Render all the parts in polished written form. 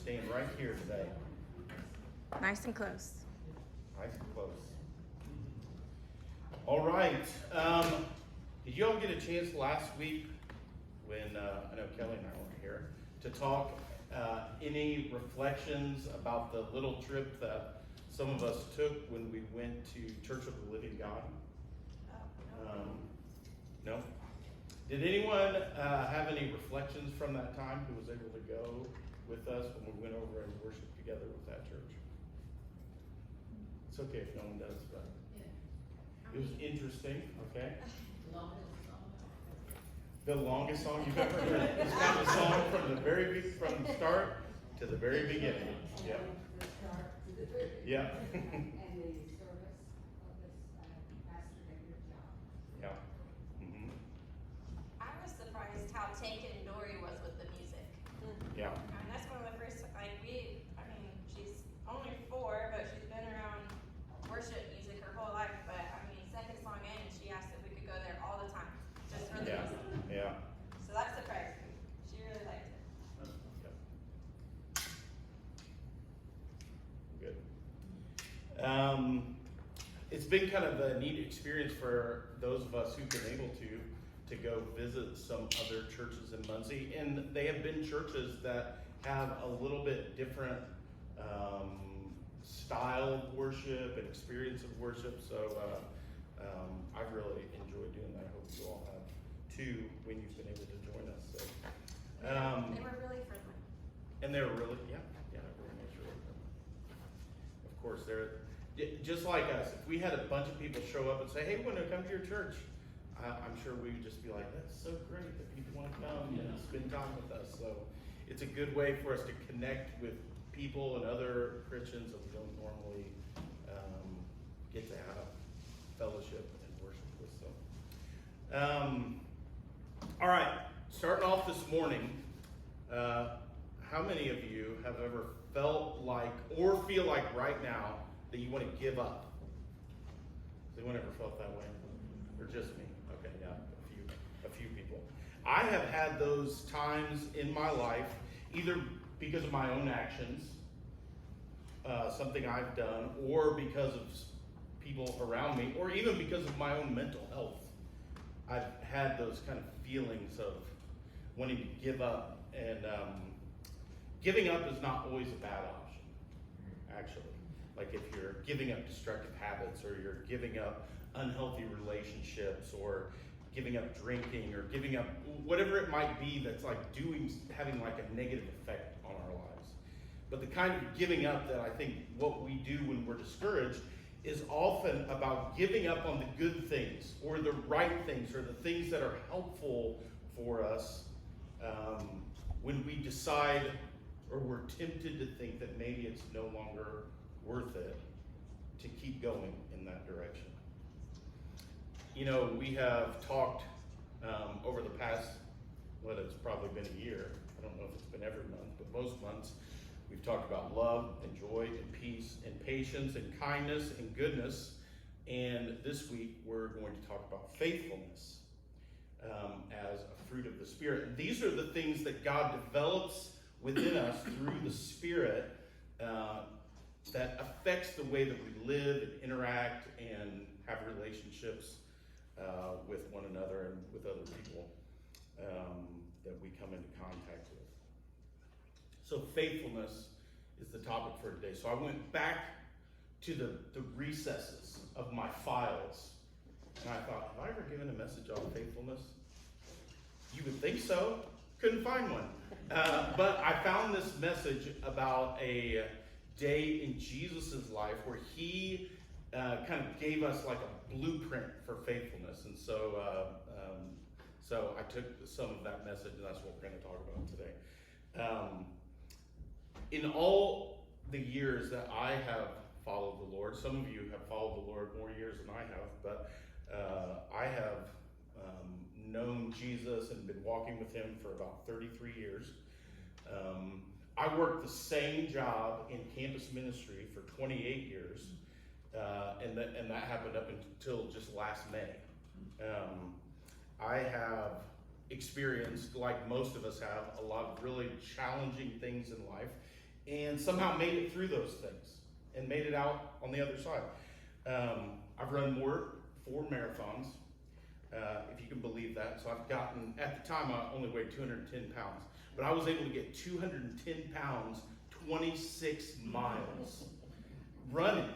staying right here today. Nice and close. Nice and close. All right. Did you all get a chance last week when I know Kelly and I were here to talk? Any reflections about the little trip that some of us took when we went to Church of the Living God? No? Did anyone have any reflections from that time who was able to go with us when we went over and worshiped together with that church? It's okay if no one does, but it was interesting, okay? The longest song you've ever heard. It's kind of a song from the start to the very beginning. Yeah. Yeah. And the service of this pastor did a good job. Yeah. Mm-hmm. I was surprised how taken Dory was with the music. Yeah. I mean, that's one of the first, she's only 4, but she's been around worship music her whole life. But I mean, second song in, and she asked if we could go there all the time, just for the Yeah. music. Yeah. So that surprised me. She really liked it. Good. It's been kind of a neat experience for those of us who've been able to go visit some other churches in Muncie, and they have been churches that have a little bit different style of worship and experience of worship. So I've really enjoyed doing that. I hope you all have too when you've been able to join us. So, They were really friendly. and they were really, everyone was really friendly. Of course, they're just like us. If we had a bunch of people show up and say, "Hey, we want to come to your church," I'm sure we would just be like, "That's so great that people want to come and spend time with us." So it's a good way for us to connect with people and other Christians that we don't normally get to have fellowship and worship with. So, all right, starting off this morning, how many of you have ever felt like or feel like right now that you want to give up? Has anyone ever felt that way? Or just me? Okay, yeah, a few people. I have had those times in my life, either because of my own actions, something I've done, or because of people around me, or even because of my own mental health. I've had those kind of feelings of wanting to give up, and giving up is not always a bad option, actually. Like if you're giving up destructive habits, or you're giving up unhealthy relationships, or giving up drinking, or giving up whatever it might be that's like having like a negative effect on our lives. But the kind of giving up that I think what we do when we're discouraged is often about giving up on the good things, or the right things, or the things that are helpful for us when we decide, or we're tempted to think that maybe it's no longer worth it to keep going in that direction. You know, we have talked over the past, it's probably been a year. I don't know if it's been every month, but most months, we've talked about love and joy and peace and patience and kindness and goodness. And this week, we're going to talk about faithfulness as a fruit of the Spirit. And these are the things that God develops within us through the Spirit that affects the way that we live and interact and have relationships with one another and with other people that we come into contact with. So faithfulness is the topic for today. So I went back to the recesses of my files, and I thought, have I ever given a message on faithfulness? You would think so. Couldn't find one. But I found this message about a day in Jesus' life where he kind of gave us like a blueprint for faithfulness. And so I took some of that message, and that's what we're going to talk about today. In all the years that I have followed the Lord, some of you have followed the Lord more years than I have, but I have known Jesus and been walking with him for about 33 years. I worked the same job in campus ministry for 28 years, and that happened up until just last May. I have experienced, like most of us have, a lot of really challenging things in life, and somehow made it through those things and made it out on the other side. I've run 4 marathons, if you can believe that. So I've gotten, at the time I only weighed 210 pounds, but I was able to get 210 pounds, 26 miles, running,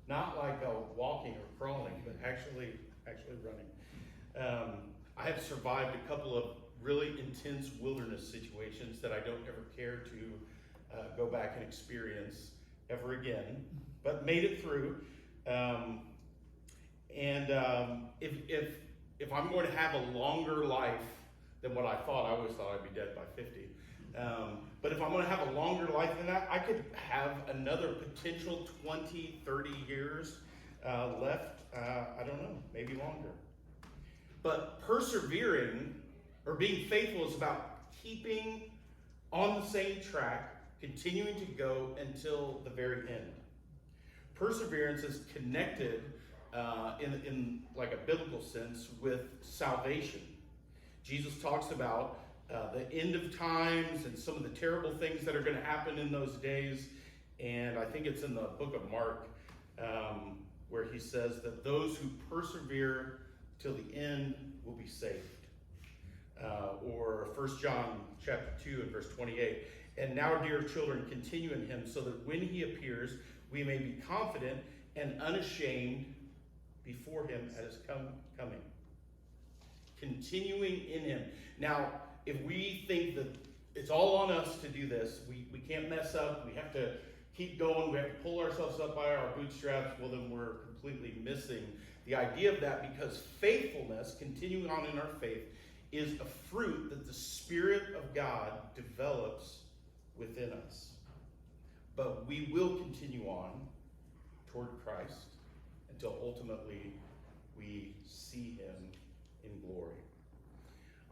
not like walking or crawling, but actually running. I have survived a couple of really intense wilderness situations that I don't ever care to go back and experience ever again, but made it through. If I'm going to have a longer life than what I thought, I always thought I'd be dead by 50. But if I'm going to have a longer life than that, I could have another potential 20, 30 years left. I don't know, maybe longer. But persevering or being faithful is about keeping on the same track, continuing to go until the very end. Perseverance is connected in like a biblical sense with salvation. Jesus talks about the end of times and some of the terrible things that are going to happen in those days. And I think it's in the book of Mark where he says that those who persevere till the end will be saved. Or 1 John chapter 2 and verse 28. And now, dear children, continue in him so that when he appears, we may be confident and unashamed before him at his coming. Continuing in him. Now, if we think that it's all on us to do this, we can't mess up, we have to keep going, we have to pull ourselves up by our bootstraps, well then we're completely missing the idea of that, because faithfulness, continuing on in our faith, is a fruit that the Spirit of God develops within us. But we will continue on toward Christ until ultimately we see him in glory.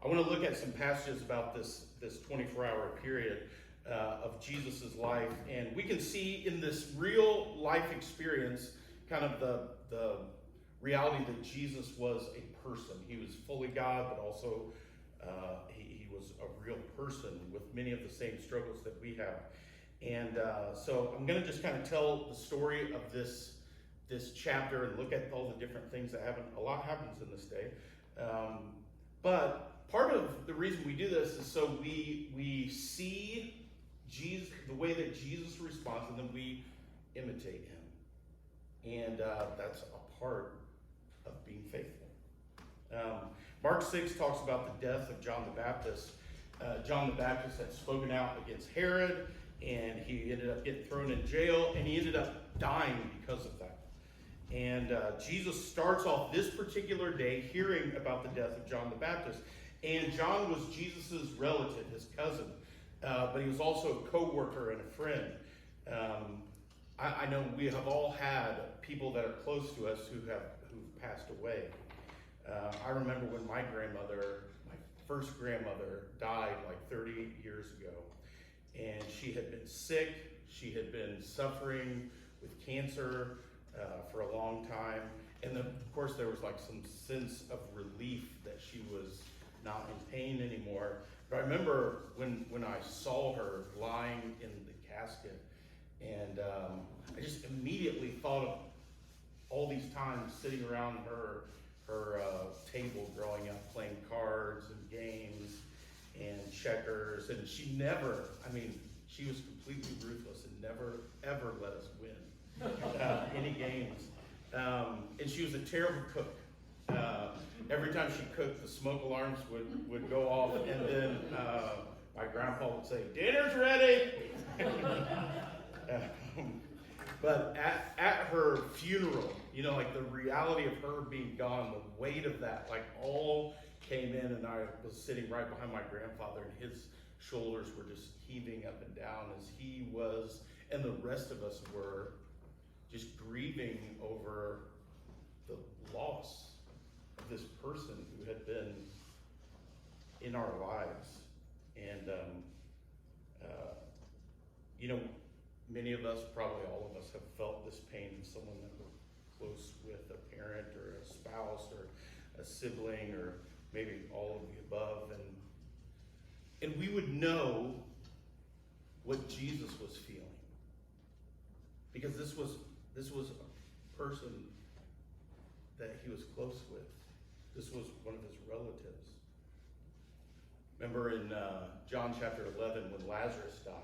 I want to look at some passages about this 24-hour period of Jesus' life, and we can see in this real life experience kind of the reality that Jesus was a person. He was fully God, but also he was a real person with many of the same struggles that we have. And so I'm going to just kind of tell the story of this chapter and look at all the different things that happen. A lot happens in this day. But part of the reason we do this is so we see Jesus, the way that Jesus responds, and then we imitate him. And that's a part of being faithful. Mark 6 talks about the death of John the Baptist. John the Baptist had spoken out against Herod, and he ended up getting thrown in jail, and he ended up dying because of that. And Jesus starts off this particular day hearing about the death of John the Baptist. And John was Jesus' relative, his cousin, but he was also a co-worker and a friend. I know we have all had people that are close to us who've passed away. I remember when my first grandmother died like 30 years ago, and she had been sick, she had been suffering with cancer for a long time, and then of course there was like some sense of relief that she was not in pain anymore. But I remember when I saw her lying in the casket, and I just immediately thought of all these times sitting around her table growing up, playing cards and games and checkers, and she was completely ruthless and never ever let us win any games. And she was a terrible cook. Every time she cooked, the smoke alarms would go off, and then my grandpa would say, "Dinner's ready." But at her funeral, like the reality of her being gone, the weight of that, like all came in, and I was sitting right behind my grandfather, and his shoulders were just heaving up and down as he was, and the rest of us were just grieving over the loss of this person who had been in our lives. And many of us, probably all of us, have felt this pain in someone that we're close with, a parent or a spouse or a sibling, or maybe all of the above. And we would know what Jesus was feeling. Because this was a person that he was close with. This was one of his relatives. Remember in John chapter 11 when Lazarus died,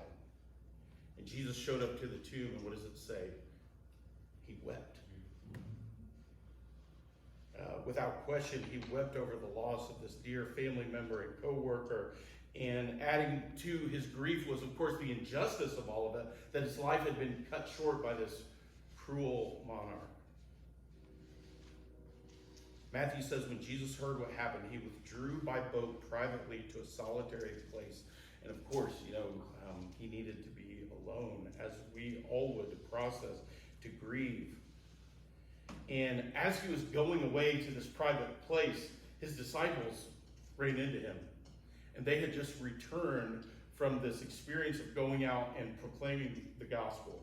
and Jesus showed up to the tomb, and what does it say? He wept. Without question, he wept over the loss of this dear family member and co-worker. And adding to his grief was, of course, the injustice of all of it, that his life had been cut short by this cruel monarch. Matthew says when Jesus heard what happened, he withdrew by boat privately to a solitary place. And of course, he needed to be alone, as we all would, to process, to grieve. And as he was going away to this private place, his disciples ran into him. And they had just returned from this experience of going out and proclaiming the gospel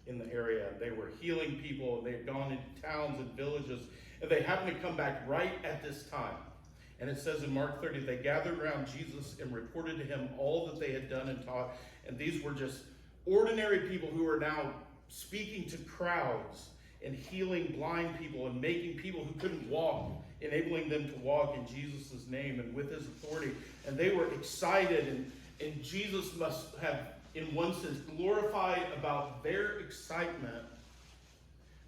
in the area. They were healing people, and they had gone into towns and villages, and they happened to come back right at this time. And it says in Mark 30, they gathered around Jesus and reported to him all that they had done and taught. And these were just ordinary people who are now speaking to crowds and healing blind people and making people who couldn't walk, enabling them to walk in Jesus' name and with his authority. And they were excited, and Jesus must have, in one sense, glorified about their excitement.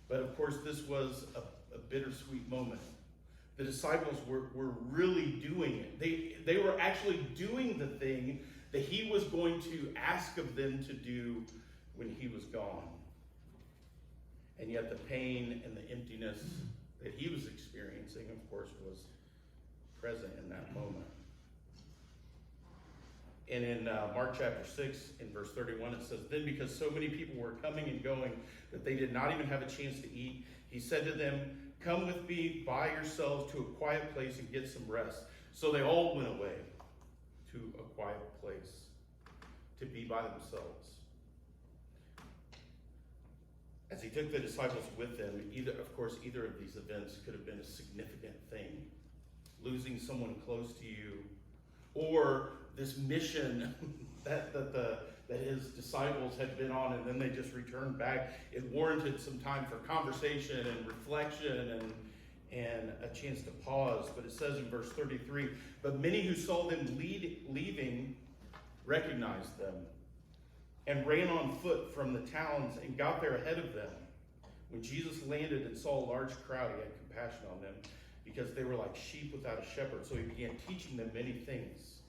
But of course, this was a bittersweet moment. The disciples were really doing it. They were actually doing the thing that he was going to ask of them to do when he was gone. And yet the pain and the emptiness that he was experiencing, of course, was present in that moment. And in Mark chapter 6, in verse 31, it says, then because so many people were coming and going that they did not even have a chance to eat, he said to them, come with me by yourselves to a quiet place and get some rest. So they all went away to a quiet place to be by themselves. As he took the disciples with him, either of these events could have been a significant thing. Losing someone close to you, or this mission that his disciples had been on, and then they just returned back. It warranted some time for conversation and reflection and a chance to pause. But it says in verse 33, but many who saw them leaving recognized them and ran on foot from the towns and got there ahead of them. When Jesus landed and saw a large crowd, he had compassion on them because they were like sheep without a shepherd. So he began teaching them many things.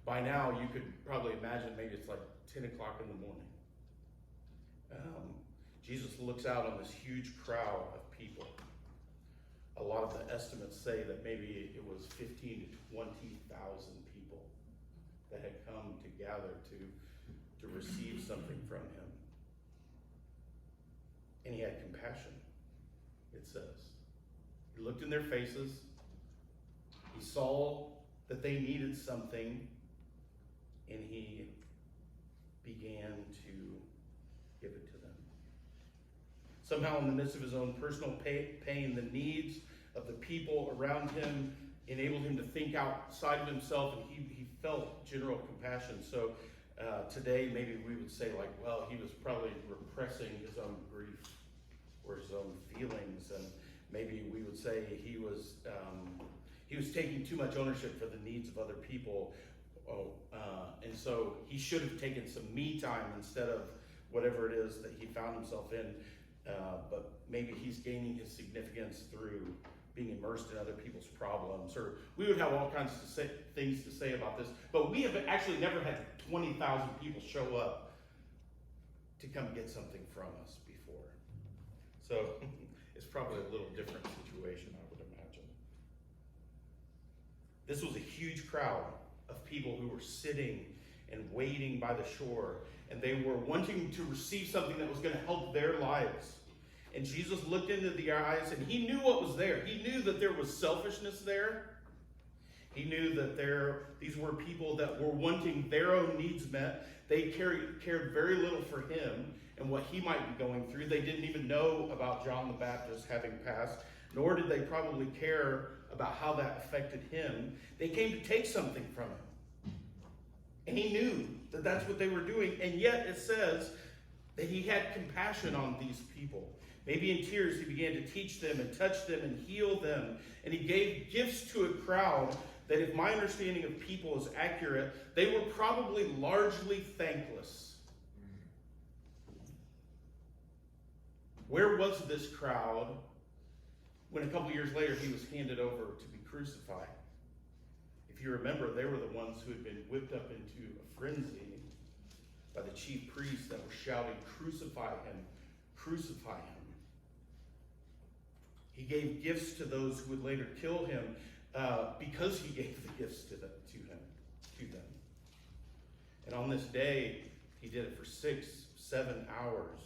By now, you could probably imagine maybe it's like 10 o'clock in the morning. Jesus looks out on this huge crowd of people. A lot of the estimates say that maybe it was 15 to 20,000 people that had come to gather to receive something from him. And he had compassion, it says. He looked in their faces. He saw that they needed something, and he began to give it to them. Somehow, in the midst of his own personal pain, the needs of the people around him enabled him to think outside of himself, and he felt general compassion. So today, maybe we would say, like, well, he was probably repressing his own grief or his own feelings, and maybe we would say he was taking too much ownership for the needs of other people. And so he should have taken some me time instead of whatever it is that he found himself in. But maybe he's gaining his significance through being immersed in other people's problems. Or we would have all kinds of things to say about this. But we have actually never had 20,000 people show up to come get something from us before. So it's probably a little different situation, I would imagine. This was a huge crowd of people who were sitting and waiting by the shore, and they were wanting to receive something that was going to help their lives. And Jesus looked into their eyes, and he knew what was there. He knew that there was selfishness there. He knew that these were people that were wanting their own needs met. They cared very little for him and what he might be going through. They didn't even know about John the Baptist having passed, nor did they probably care about how that affected him. They came to take something from him. And he knew that that's what they were doing. And yet it says that he had compassion on these people. Maybe in tears, he began to teach them and touch them and heal them. And he gave gifts to a crowd that, if my understanding of people is accurate, they were probably largely thankless. Where was this crowd when a couple years later he was handed over to be crucified? If you remember, they were the ones who had been whipped up into a frenzy by the chief priests that were shouting, "Crucify him, crucify him." He gave gifts to those who would later kill him because he gave the gifts to them. And on this day, he did it for 6-7 hours.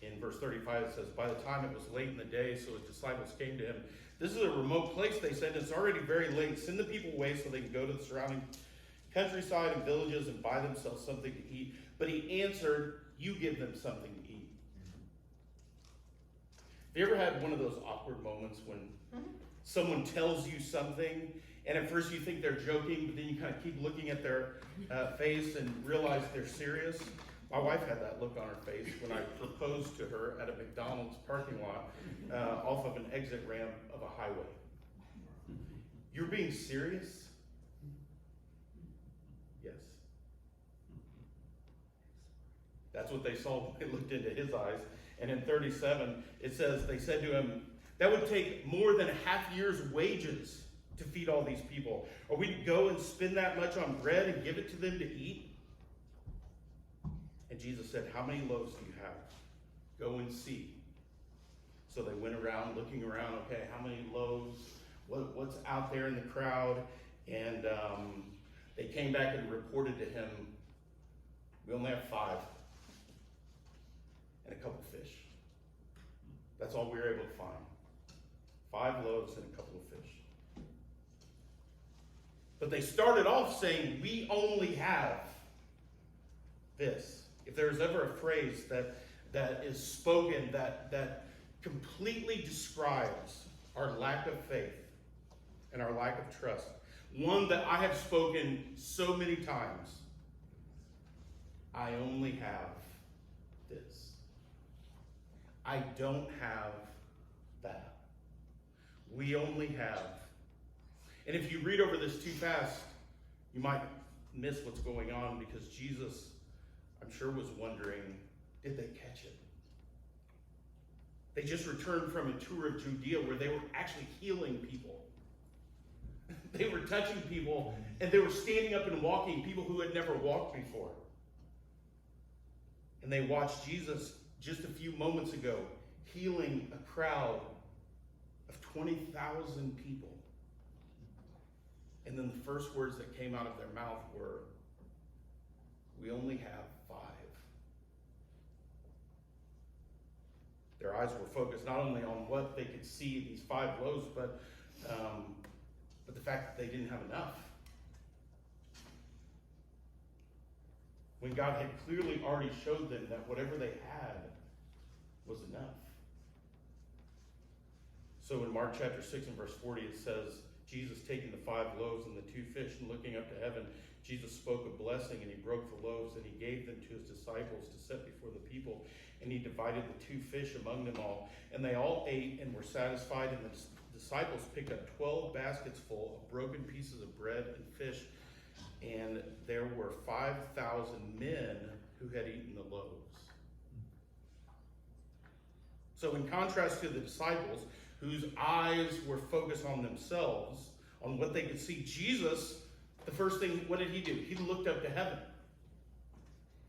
In verse 35, it says, by the time it was late in the day, so his disciples came to him. This is a remote place, they said. It's already very late. Send the people away so they can go to the surrounding countryside and villages and buy themselves something to eat. But he answered, you give them something to eat. Have you ever had one of those awkward moments when someone tells you something, and at first you think they're joking, but then you kind of keep looking at their face and realize they're serious? My wife had that look on her face when I proposed to her at a McDonald's parking lot off of an exit ramp of a highway. You're being serious? Yes. That's what they saw when they looked into his eyes. And in 37, it says, they said to him, that would take more than a half year's wages to feed all these people. Are we to go and spend that much on bread and give it to them to eat? And Jesus said, how many loaves do you have? Go and see. So they went around, looking around, okay, how many loaves? What's out there in the crowd? And they came back and reported to him, we only have 5. And a couple fish. That's all we were able to find. 5 loaves and a couple of fish. But they started off saying, we only have this. If there's ever a phrase that is spoken that completely describes our lack of faith and our lack of trust, one that I have spoken so many times, I only have this. I don't have that. We only have. And if you read over this too fast, you might miss what's going on, because Jesus, I'm sure, was wondering, did they catch it? They just returned from a tour of Judea where they were actually healing people. They were touching people, and they were standing up and walking, people who had never walked before. And they watched Jesus just a few moments ago healing a crowd of 20,000 people. And then the first words that came out of their mouth were, we only have 5. Their eyes were focused not only on what they could see, these 5 loaves, but the fact that they didn't have enough. When God had clearly already showed them that whatever they had was enough. So in Mark chapter 6 and verse 40, it says, Jesus taking the 5 loaves and the 2 fish and looking up to heaven, Jesus spoke a blessing, and he broke the loaves and he gave them to his disciples to set before the people. And he divided the 2 fish among them all. And they all ate and were satisfied. And the disciples picked up 12 baskets full of broken pieces of bread and fish. And there were 5,000 men who had eaten the loaves. So in contrast to the disciples, whose eyes were focused on themselves, on what they could see, Jesus, the first thing, what did he do? He looked up to heaven.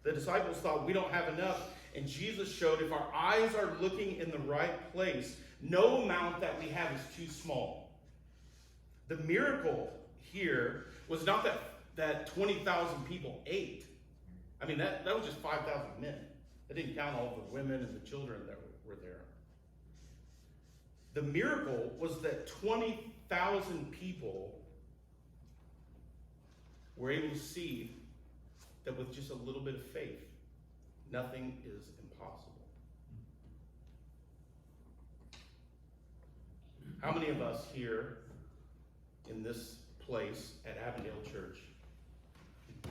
The disciples thought, we don't have enough. And Jesus showed, if our eyes are looking in the right place, no amount that we have is too small. The miracle here was not that 20,000 people ate. I mean, that was just 5,000 men. That didn't count all the women and the children that were there. The miracle was that 20,000 people were able to see that with just a little bit of faith, nothing is impossible. How many of us here in this place at Avondale Church,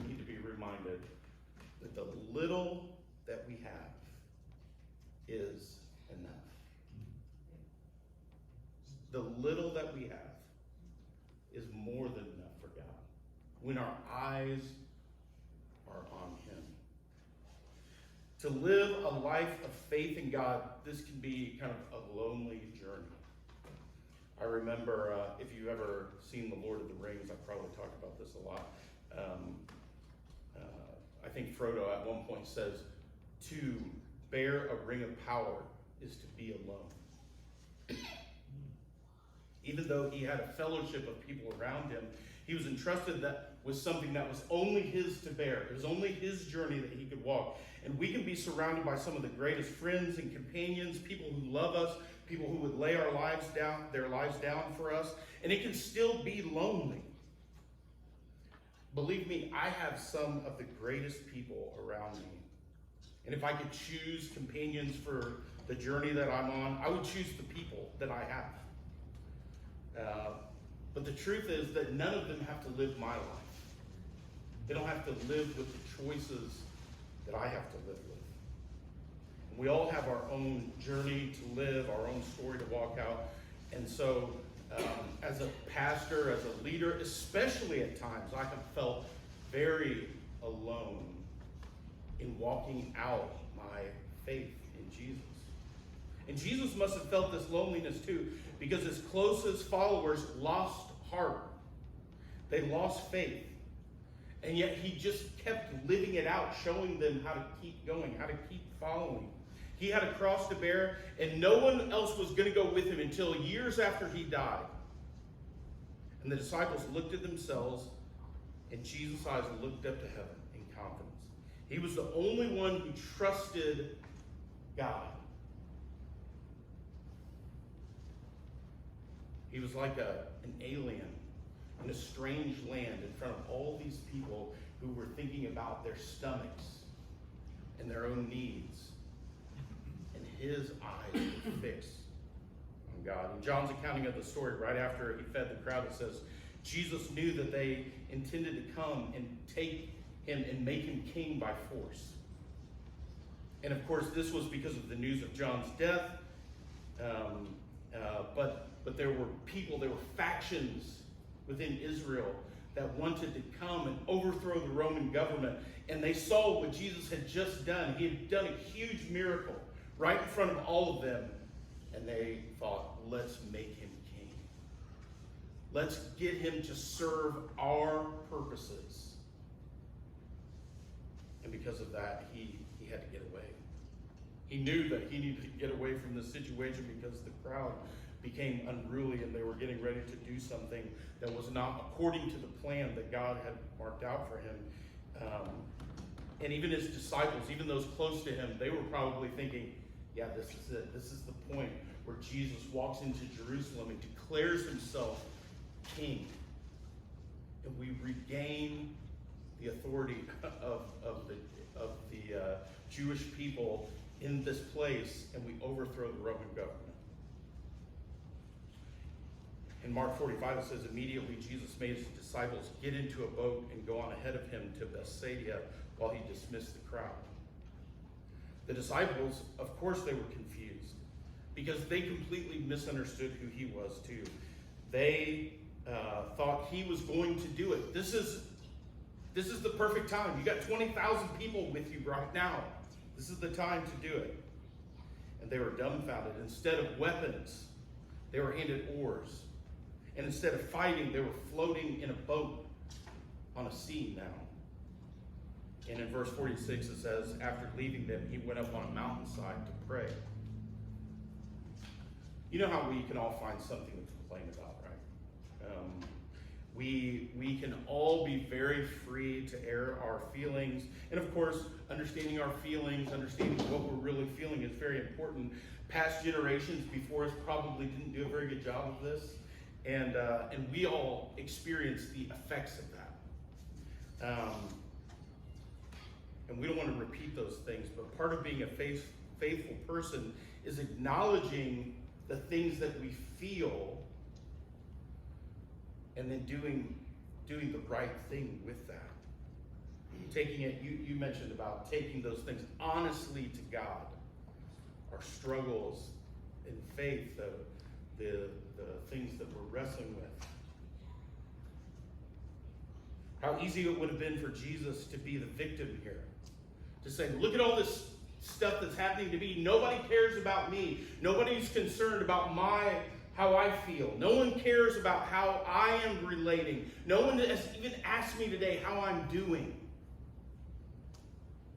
we need to be reminded that the little that we have is enough. The little that we have is more than enough for God. When our eyes are on Him. To live a life of faith in God, this can be kind of a lonely journey. I remember, if you've ever seen The Lord of the Rings, I've probably talked about this a lot. I think Frodo at one point says, to bear a ring of power is to be alone. Even though he had a fellowship of people around him, he was entrusted that with something that was only his to bear. It was only his journey that he could walk. And we can be surrounded by some of the greatest friends and companions, people who love us, people who would lay their lives down for us, and it can still be lonely. Believe me, I have some of the greatest people around me. And if I could choose companions for the journey that I'm on, I would choose the people that I have. But the truth is that none of them have to live my life. They don't have to live with the choices that I have to live with. And we all have our own journey to live, our own story to walk out. And so, as a pastor, as a leader, especially at times, I have felt very alone in walking out my faith in Jesus. And Jesus must have felt this loneliness too, because his closest followers lost heart. They lost faith. And yet he just kept living it out, showing them how to keep going, how to keep following. He had a cross to bear, and no one else was going to go with him until years after he died. And the disciples looked at themselves, and Jesus' eyes looked up to heaven in confidence. He was the only one who trusted God. He was like an alien in a strange land in front of all these people who were thinking about their stomachs and their own needs. And his eyes were fixed on God. In John's accounting of the story, right after he fed the crowd, it says, Jesus knew that they intended to come and take him and make him king by force. And of course, this was because of the news of John's death. But there were people, there were factions within Israel that wanted to come and overthrow the Roman government. And they saw what Jesus had just done. He had done a huge miracle right in front of all of them. And they thought, let's make him king. Let's get him to serve our purposes. And because of that, he had to get away. He knew that he needed to get away from this situation because the crowd became unruly and they were getting ready to do something that was not according to the plan that God had marked out for him. And even his disciples, even those close to him, they were probably thinking, yeah, this is it. This is the point where Jesus walks into Jerusalem and declares himself king. And we regain the authority of the Jewish people in this place, and we overthrow the Roman government. In Mark 45, it says, immediately Jesus made his disciples get into a boat and go on ahead of him to Bethsaida while he dismissed the crowd. The disciples, of course, they were confused because they completely misunderstood who he was too. They thought he was going to do it. This is the perfect time. You got 20,000 people with you right now. This is the time to do it. And they were dumbfounded. Instead of weapons, they were handed oars. And instead of fighting, they were floating in a boat on a sea now. And in verse 46, it says, after leaving them, he went up on a mountainside to pray. You know how we can all find something to complain about, right? We can all be very free to air our feelings. And of course, understanding our feelings, understanding what we're really feeling is very important. Past generations before us probably didn't do a very good job of this. And we all experience the effects of that. And we don't want to repeat those things, but part of being a faithful person is acknowledging the things that we feel and then doing doing the right thing with that. Taking it, you mentioned about taking those things honestly to God. Our struggles in faith, the things that we're wrestling with. How easy it would have been for Jesus to be the victim here. To say, look at all this stuff that's happening to me. Nobody cares about me. Nobody's concerned about how I feel. No one cares about how I am relating. No one has even asked me today how I'm doing.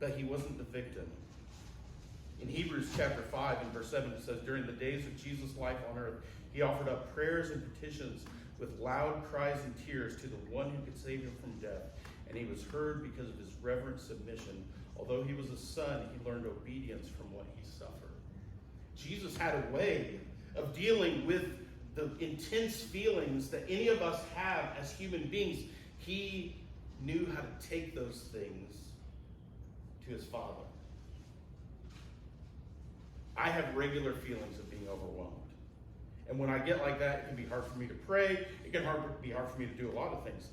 But he wasn't the victim. In Hebrews chapter 5 and verse 7, it says, during the days of Jesus' life on earth, he offered up prayers and petitions with loud cries and tears to the one who could save him from death. And he was heard because of his reverent submission. Although he was a son, he learned obedience from what he suffered. Jesus had a way of dealing with the intense feelings that any of us have as human beings. He knew how to take those things to his Father. I have regular feelings of being overwhelmed. And when I get like that, it can be hard for me to pray. It can be hard for me to do a lot of things.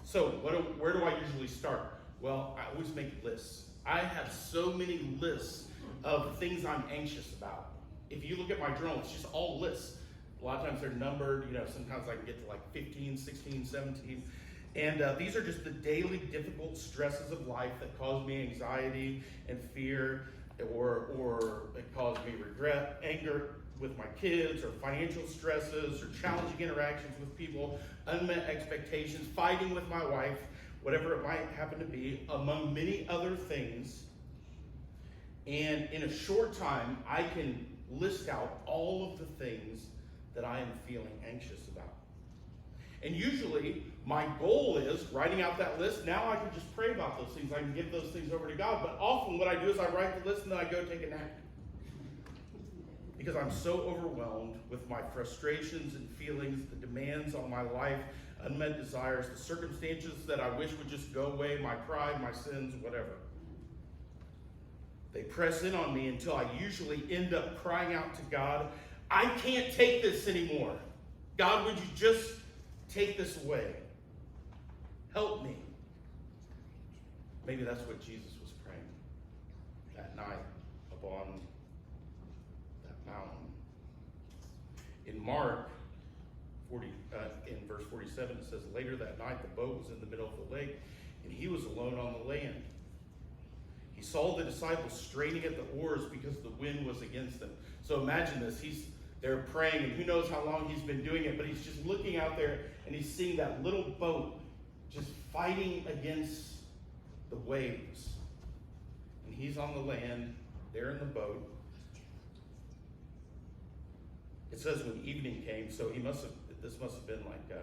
So where do I usually start? Well, I always make lists. I have so many lists of things I'm anxious about. If you look at my journal, it's just all lists. A lot of times they're numbered. Sometimes I can get to like 15, 16, 17. And these are just the daily difficult stresses of life that cause me anxiety and fear, or it caused me regret, anger with my kids, or financial stresses, or challenging interactions with people, unmet expectations, fighting with my wife, whatever it might happen to be, among many other things. And in a short time, I can list out all of the things that I am feeling anxious about. And usually, my goal is writing out that list. Now I can just pray about those things. I can give those things over to God. But often what I do is I write the list and then I go take a nap. Because I'm so overwhelmed with my frustrations and feelings, the demands on my life, unmet desires, the circumstances that I wish would just go away, my pride, my sins, whatever. They press in on me until I usually end up crying out to God, I can't take this anymore. God, would you just take this away? Help me. Maybe that's what Jesus was praying that night upon that mountain. In Mark 40, in verse 47, it says, later that night the boat was in the middle of the lake, and he was alone on the land. He saw the disciples straining at the oars because the wind was against them. So imagine this. They're praying, and who knows how long he's been doing it, but he's just looking out there, and he's seeing that little boat just fighting against the waves. And he's on the land, they're in the boat. It says when evening came, so this must have been like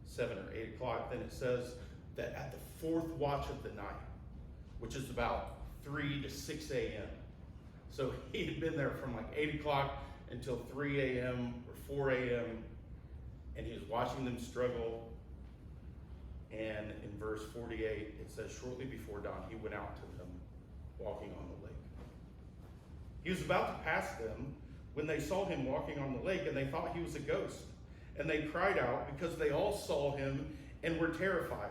7 or 8 o'clock. Then it says that at the 4th watch of the night, which is about 3 to 6 a.m. So he had been there from like 8 o'clock until 3 a.m. or 4 a.m. and he was watching them struggle. And in verse 48, it says, shortly before dawn, he went out to them walking on the lake. He was about to pass them when they saw him walking on the lake, and they thought he was a ghost. And they cried out because they all saw him and were terrified.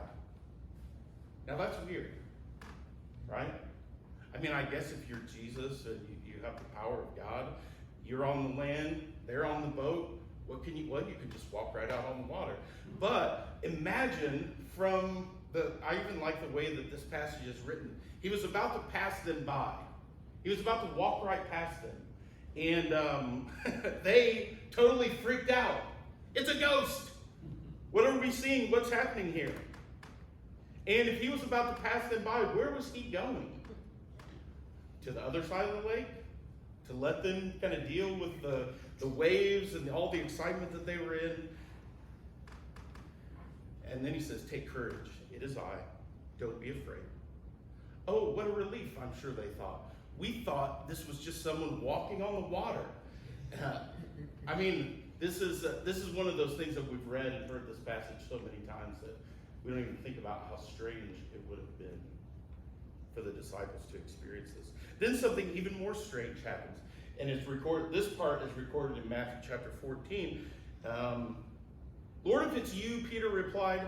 Now that's weird, right? I mean, I guess if you're Jesus and you have the power of God, you're on the land, they're on the boat, you can just walk right out on the water. But imagine I even like the way that this passage is written. He was about to pass them by. He was about to walk right past them. And they totally freaked out. It's a ghost. What are we seeing? What's happening here? And if he was about to pass them by, where was he going? To the other side of the lake? To let them kind of deal with the waves and all the excitement that they were in? And then he says, take courage. It is I. Don't be afraid. Oh, what a relief, I'm sure they thought. We thought this was just someone walking on the water. I mean, this is one of those things that we've read and heard this passage so many times that we don't even think about how strange it would have been for the disciples to experience this. Then something even more strange happens. And this part is recorded in Matthew chapter 14. Lord, if it's you, Peter replied,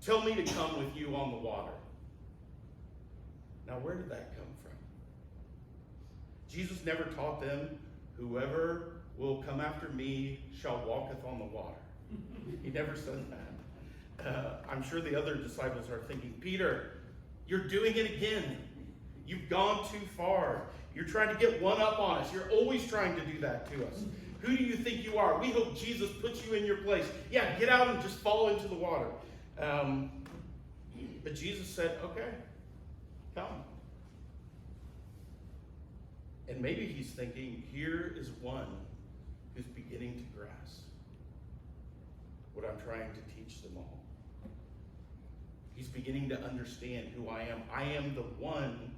tell me to come with you on the water. Now, where did that come from? Jesus never taught them, whoever will come after me shall walketh on the water. He never said that. I'm sure the other disciples are thinking, Peter, you're doing it again. You've gone too far. You're trying to get one up on us. You're always trying to do that to us. Who do you think you are? We hope Jesus puts you in your place. Yeah, get out and just fall into the water. But Jesus said, okay, come. And maybe he's thinking, here is one who's beginning to grasp what I'm trying to teach them all. He's beginning to understand who I am. I am the one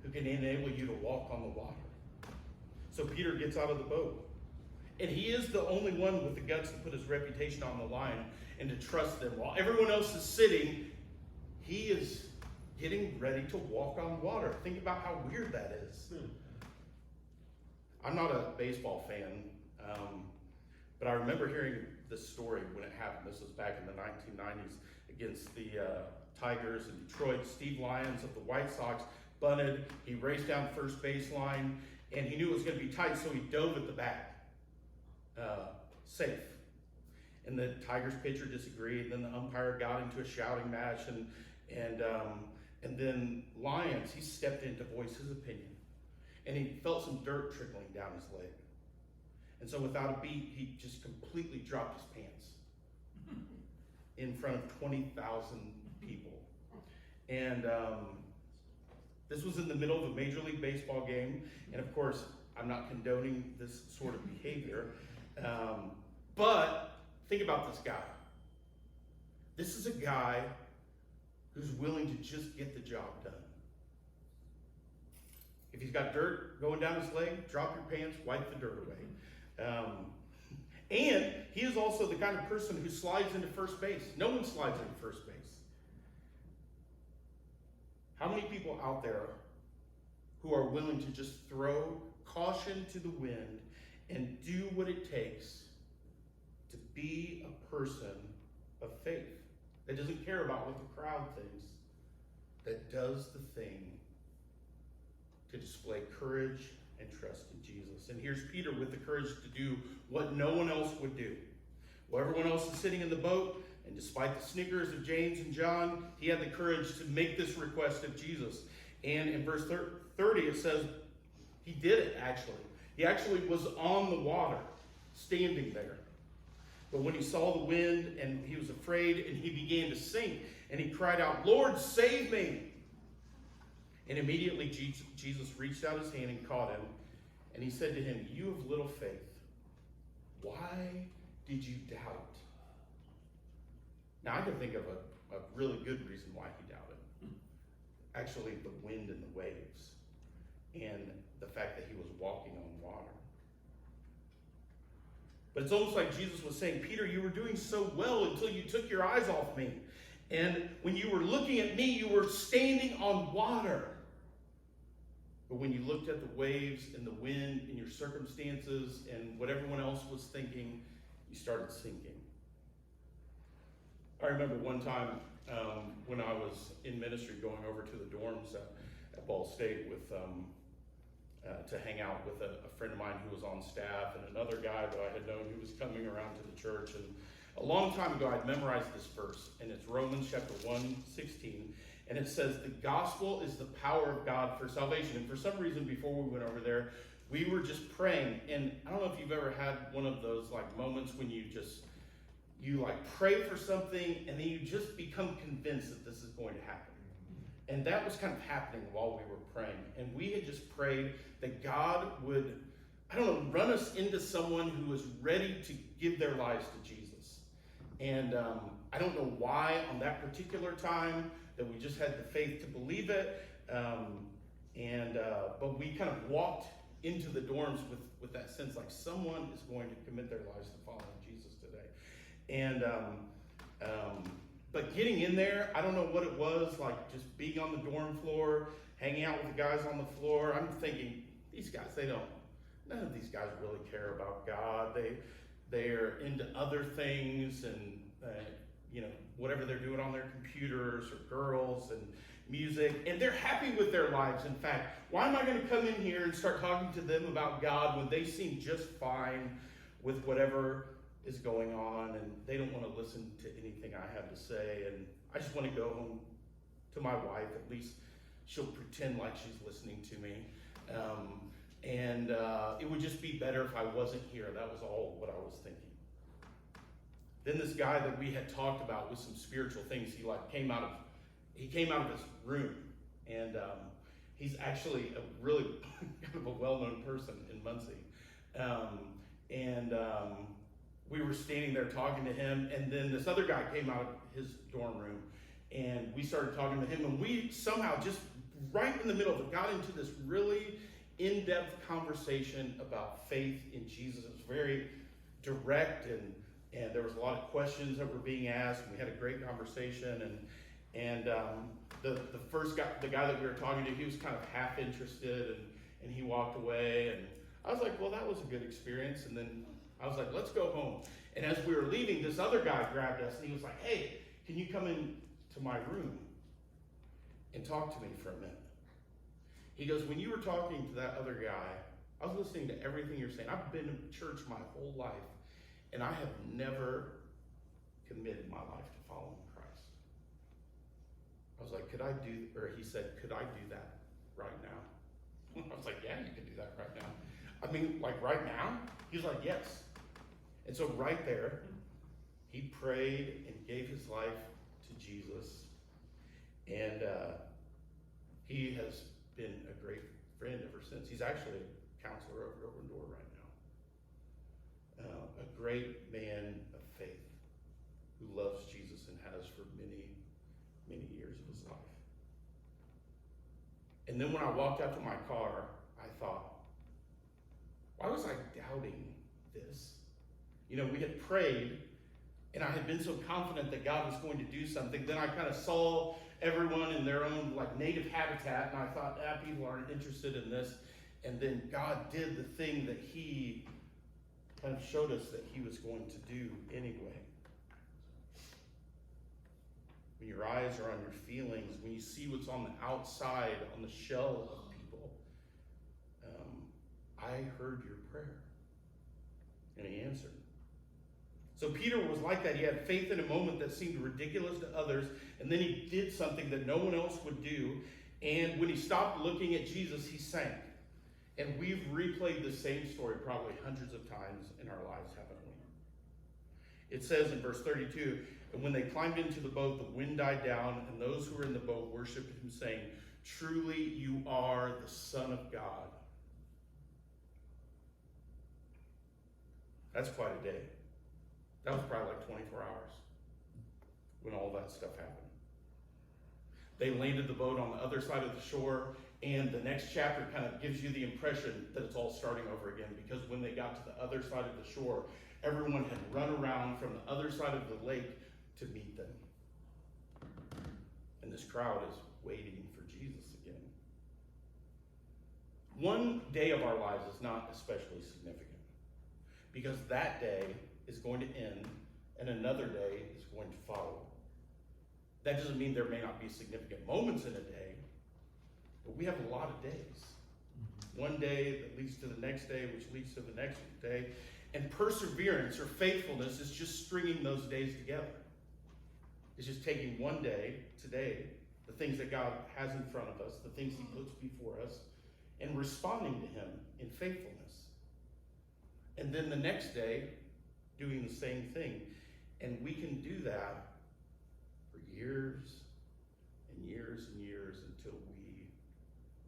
who can enable you to walk on the water. So Peter gets out of the boat. And he is the only one with the guts to put his reputation on the line and to trust them. While everyone else is sitting, he is getting ready to walk on water. Think about how weird that is. I'm not a baseball fan, but I remember hearing this story when it happened. This was back in the 1990s against the Tigers in Detroit. Steve Lyons of the White Sox bunted. He raced down first baseline, and he knew it was going to be tight, so he dove at the back. Safe. And the Tigers pitcher disagreed, and then the umpire got into a shouting match, and then Lyons, he stepped in to voice his opinion. And he felt some dirt trickling down his leg. And so without a beat, he just completely dropped his pants in front of 20,000 people. And this was in the middle of a Major League Baseball game. And of course, I'm not condoning this sort of behavior. But think about this guy. This is a guy who's willing to just get the job done. If he's got dirt going down his leg, drop your pants, wipe the dirt away. And he is also the kind of person who slides into first base. No one slides into first base. How many people out there who are willing to just throw caution to the wind and do what it takes to be a person of faith that doesn't care about what the crowd thinks, that does the thing to display courage and trust in Jesus? And here's Peter with the courage to do what no one else would do. While everyone else is sitting in the boat, and despite the snickers of James and John, he had the courage to make this request of Jesus. And in verse 30, it says he did it, actually. He actually was on the water, standing there. But when he saw the wind, and he was afraid, and he began to sink, and he cried out, Lord, save me! And immediately Jesus reached out his hand and caught him, and he said to him, you of little faith, why did you doubt? Now, I can think of a really good reason why he doubted. Actually, the wind and the waves, and the fact that he was walking on water. But it's almost like Jesus was saying, Peter, you were doing so well until you took your eyes off me. And when you were looking at me, you were standing on water. But when you looked at the waves and the wind and your circumstances and what everyone else was thinking, you started sinking. I remember one time when I was in ministry going over to the dorms at Ball State with to hang out with a friend of mine who was on staff and another guy that I had known who was coming around to the church. And a long time ago, I'd memorized this verse, and it's Romans chapter 1:16. And it says, the gospel is the power of God for salvation. And for some reason, before we went over there, we were just praying. And I don't know if you've ever had one of those like moments when you pray for something and then you just become convinced that this is going to happen. And that was kind of happening while we were praying. And we had just prayed that God would, run us into someone who was ready to give their lives to Jesus. And I don't know why on that particular time that we just had the faith to believe it. But we kind of walked into the dorms with that sense like someone is going to commit their lives to following Jesus today. And but getting in there, I don't know what it was, like just being on the dorm floor, hanging out with the guys on the floor. I'm thinking, these guys, none of these guys really care about God. they're into other things and, whatever they're doing on their computers, or girls and music, and they're happy with their lives. In fact, why am I going to come in here and start talking to them about God when they seem just fine with whatever is going on, and they don't want to listen to anything I have to say, and I just want to go home to my wife. At least she'll pretend like she's listening to me. It would just be better if I wasn't here. That was all what I was thinking. Then this guy that we had talked about with some spiritual things, he came out of his room, and he's actually a really kind of a well-known person in Muncie. We were standing there talking to him, and then this other guy came out of his dorm room, and we started talking to him, and we somehow just right in the middle of it got into this really in-depth conversation about faith in Jesus. It was very direct, and there was a lot of questions that were being asked, and we had a great conversation, and the first guy, the guy that we were talking to, he was kind of half interested, and he walked away, and I was like, well, that was a good experience. And then I was like, let's go home. And as we were leaving, this other guy grabbed us, and he was like, hey, can you come in to my room and talk to me for a minute? He goes, when you were talking to that other guy, I was listening to everything you're saying. I've been in church my whole life, and I have never committed my life to following Christ. I was like, he said, could I do that right now? I was like, yeah, you can do that right now. I mean, like right now? He's like, yes. And so right there, he prayed and gave his life to Jesus. And he has been a great friend ever since. He's actually a counselor over at Open Door right now. A great man of faith who loves Jesus and has for many, many years of his life. And then when I walked out to my car, I thought, why was I doubting this? We had prayed, and I had been so confident that God was going to do something. Then I kind of saw everyone in their own native habitat, and I thought, people aren't interested in this. And then God did the thing that he kind of showed us that he was going to do anyway. When your eyes are on your feelings, when you see what's on the outside, on the shell of people, I heard your prayer, and he answered. So Peter was like that. He had faith in a moment that seemed ridiculous to others, and then he did something that no one else would do, and when he stopped looking at Jesus, he sank. And we've replayed the same story probably hundreds of times in our lives, haven't we? It says in verse 32, and when they climbed into the boat, the wind died down, and those who were in the boat worshiped him, saying, truly you are the Son of God. That's quite a day. That was probably 24 hours when all that stuff happened. They landed the boat on the other side of the shore, and the next chapter kind of gives you the impression that it's all starting over again, because when they got to the other side of the shore, everyone had run around from the other side of the lake to meet them. And this crowd is waiting for Jesus again. One day of our lives is not especially significant, because that day is going to end and another day is going to follow. That doesn't mean there may not be significant moments in a day, but we have a lot of days. One day that leads to the next day, which leads to the next day. And perseverance or faithfulness is just stringing those days together. It's just taking one day, today, the things that God has in front of us, the things he puts before us, and responding to him in faithfulness. And then the next day, doing the same thing. And we can do that for years and years and years until we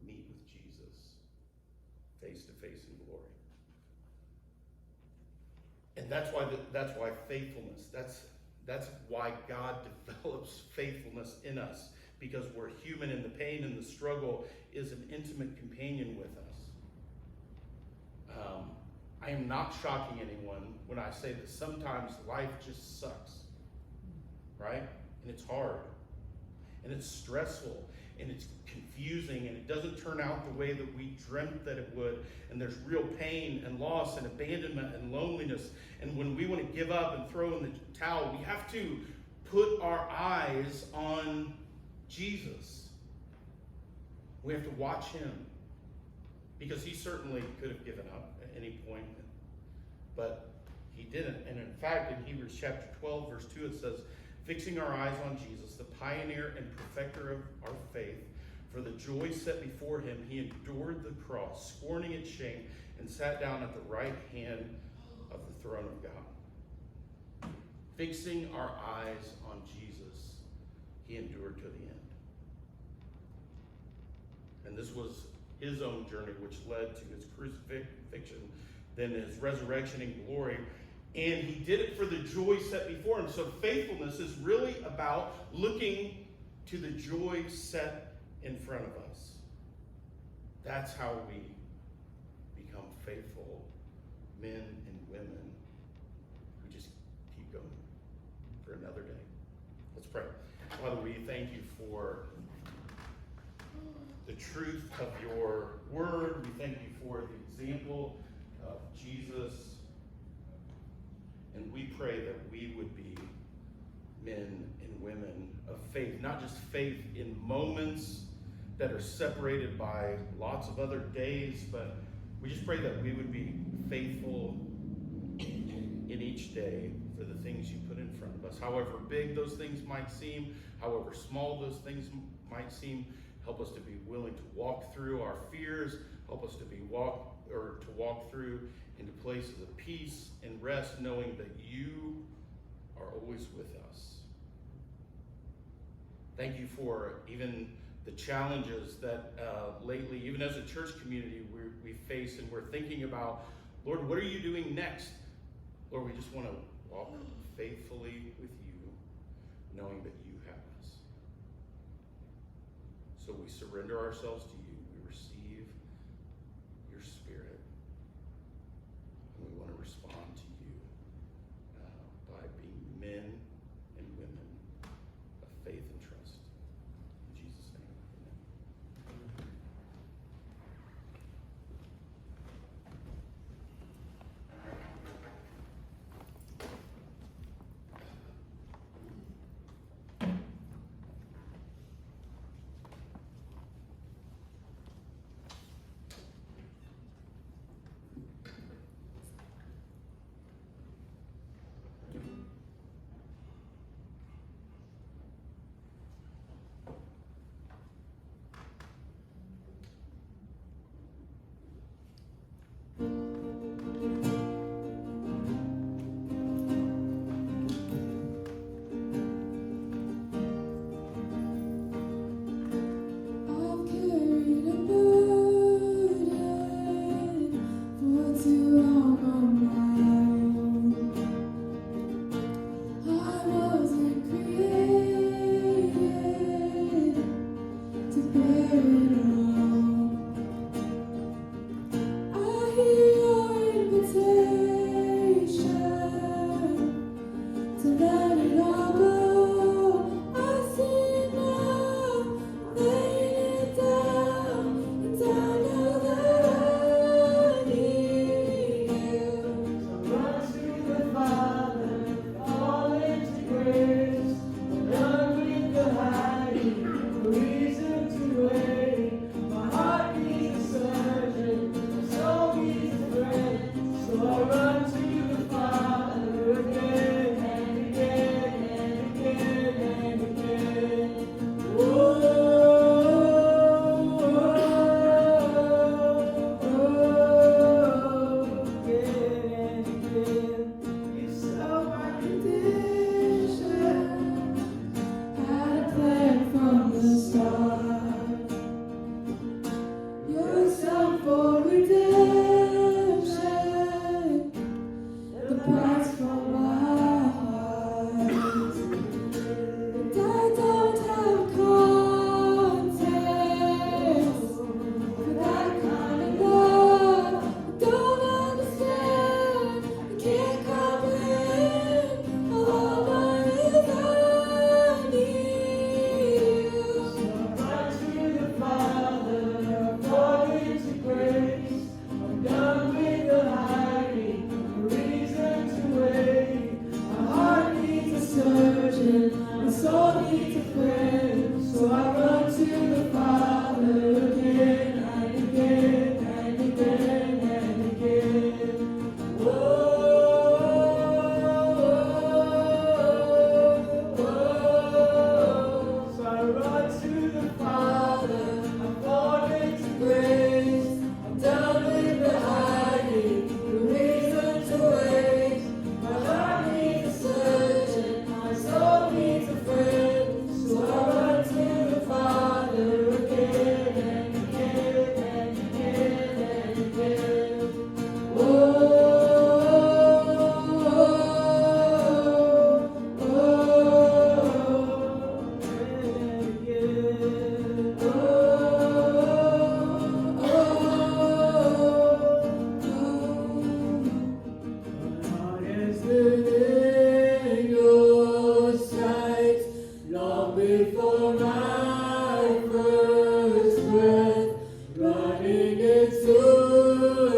meet with Jesus face to face in glory. And that's why faithfulness, that's why God develops faithfulness in us, because we're human, and the pain and the struggle is an intimate companion with us. I am not shocking anyone when I say that sometimes life just sucks, right? And it's hard. and it's stressful, and it's confusing, and it doesn't turn out the way that we dreamt that it would, and there's real pain and loss and abandonment and loneliness, and when we want to give up and throw in the towel, we have to put our eyes on Jesus. We have to watch him, because he certainly could have given up at any point, but he didn't. And in fact, in Hebrews chapter 12, verse 2, it says, fixing our eyes on Jesus, the pioneer and perfecter of our faith, for the joy set before him, he endured the cross, scorning its shame, and sat down at the right hand of the throne of God. Fixing our eyes on Jesus, he endured to the end. And this was his own journey, which led to his crucifixion, then his resurrection in glory. And he did it for the joy set before him. So faithfulness is really about looking to the joy set in front of us. That's how we become faithful men and women who just keep going for another day. Let's pray. Father, we thank you for the truth of your word. We thank you for the example of Jesus. And we pray that we would be men and women of faith, not just faith in moments that are separated by lots of other days, but we just pray that we would be faithful in each day for the things you put in front of us. However big those things might seem, however small those things might seem, help us to be willing to walk through our fears, help us to walk through into places of peace and rest, knowing that you are always with us. Thank you for even the challenges that lately, even as a church community, we face, and we're thinking about, Lord, what are you doing next? Lord, we just want to walk faithfully with you, knowing that you have us. So we surrender ourselves to you. We receive your Spirit. And we want to respond to you by being men and women of faith and trust. In Jesus' name, amen. my first breath, running into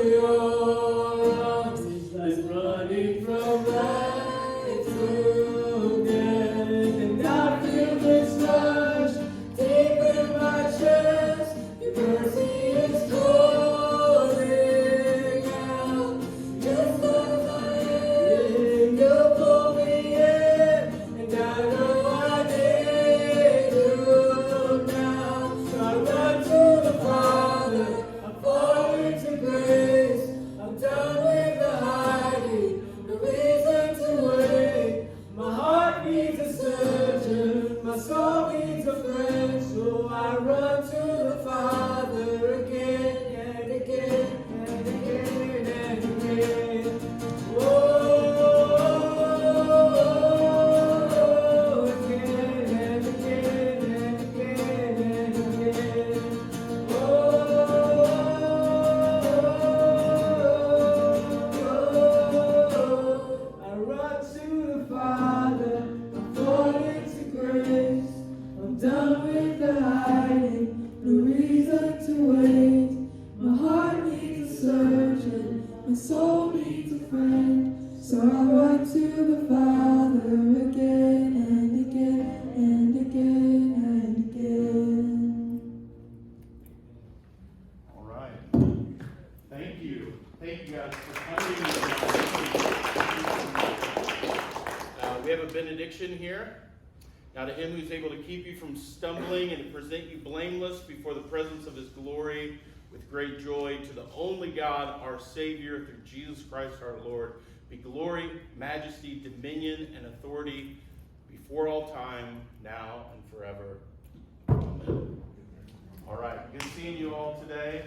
your arms is like running from life to death. And I feel this rush deep in my chest. Your mercy is calling out. Just as I am, you pull me in, and I know I need you now. So I run to the Father, I fall into grace. I'm done with the hiding, the reason to wait. My heart needs a surgeon, my soul needs a friend. So I run to the Father again and again and again and again. Oh, again and again and again and again. I run to the Father, I fall into grace. I'm done with the hiding, no reason to wait. My heart needs a surgeon, my soul needs a friend. So I run to the Father again and again and again and again. All right. Thank you. Thank you guys for coming. We have a benediction here. Now to him who's able to keep you from stumbling and to present you blameless before the presence of his glory with great joy, to the only God, our Savior, through Jesus Christ our Lord, be glory, majesty, dominion, and authority before all time, now and forever. Amen. All right. Good seeing you all today.